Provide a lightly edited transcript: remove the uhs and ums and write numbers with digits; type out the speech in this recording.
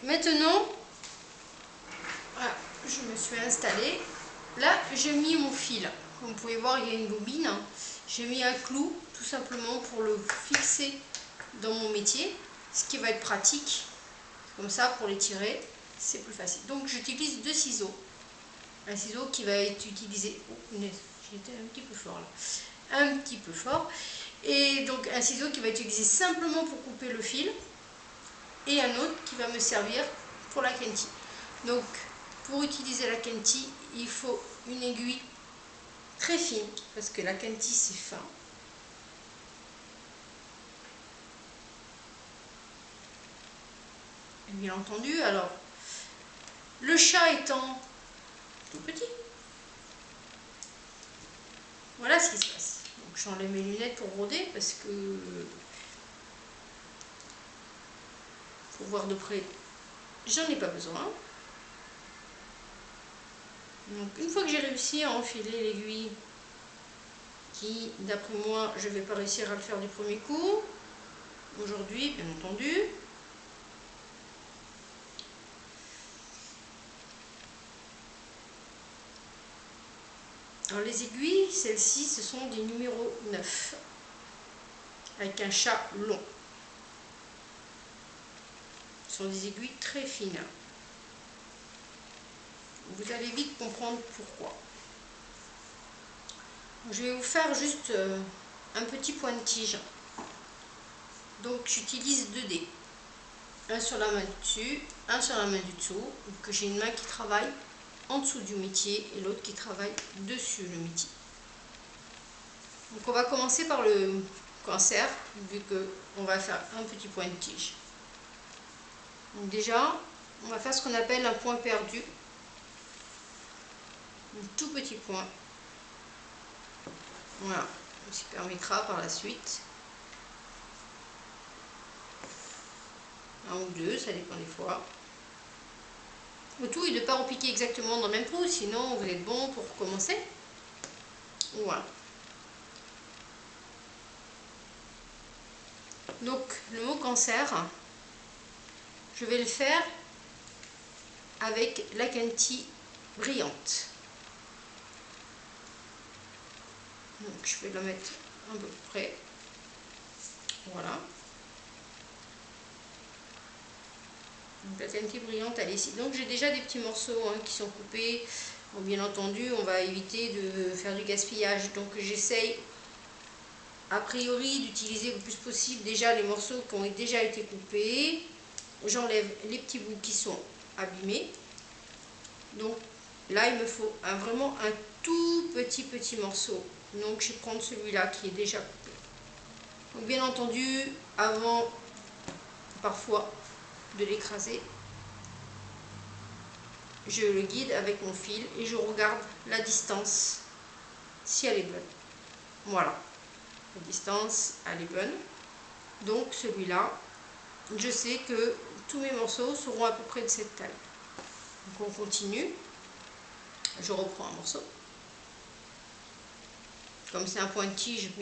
maintenant, voilà, je me suis installée. Là, j'ai mis mon fil. Comme vous pouvez voir, il y a une bobine. J'ai mis un clou, tout simplement pour le fixer dans mon métier, ce qui va être pratique. Comme ça, pour les tirer, c'est plus facile. Donc, j'utilise deux ciseaux. Un ciseau qui va être utilisé... Oh, punaise, j'étais un petit peu fort là. Un petit peu fort. Et donc, un ciseau qui va être utilisé simplement pour couper le fil. Et un autre qui va me servir pour la Kenti. Donc, pour utiliser la Kenti, il faut une aiguille très fine, parce que la Kenti c'est fin. Et bien entendu, alors, le chat étant tout petit, voilà ce qui se passe. Donc j'enlève mes lunettes pour rôder, parce que pour voir de près, j'en ai pas besoin. Donc une fois que j'ai réussi à enfiler l'aiguille, qui d'après moi je vais pas réussir à le faire du premier coup aujourd'hui, bien entendu. Alors les aiguilles, celles-ci, ce sont des numéros 9 avec un chat long. Ce sont des aiguilles très fines. Vous allez vite comprendre pourquoi. Je vais vous faire juste un petit point de tige. Donc j'utilise 2 dés. Un sur la main du dessus, un sur la main du dessous. Donc j'ai une main qui travaille en dessous du métier et l'autre qui travaille dessus le métier. Donc on va commencer par le cancer, vu qu'on va faire un petit point de tige. Donc déjà, on va faire ce qu'on appelle un point perdu. Un tout petit point. Voilà, ce qui permettra par la suite, un ou deux, ça dépend des fois. Le tout est de ne pas repiquer exactement dans le même trou, sinon vous êtes bon pour recommencer. Voilà. Donc le mot cancer, je vais le faire avec la Kenti brillante. Donc je vais la mettre un peu près. Voilà. Donc la Kenti brillante, elle est ici. Donc j'ai déjà des petits morceaux qui sont coupés. Bon, bien entendu, on va éviter de faire du gaspillage. Donc j'essaye a priori d'utiliser le plus possible déjà les morceaux qui ont déjà été coupés. J'enlève les petits bouts qui sont abîmés. Donc là, il me faut vraiment un tout petit morceau. Donc je vais prendre celui-là qui est déjà coupé. Donc bien entendu, avant parfois de l'écraser, je le guide avec mon fil et je regarde la distance si elle est bonne. Voilà, la distance elle est bonne. Donc celui-là, je sais que tous mes morceaux seront à peu près de cette taille. Donc on continue. Je reprends un morceau. Comme c'est un point de tige bien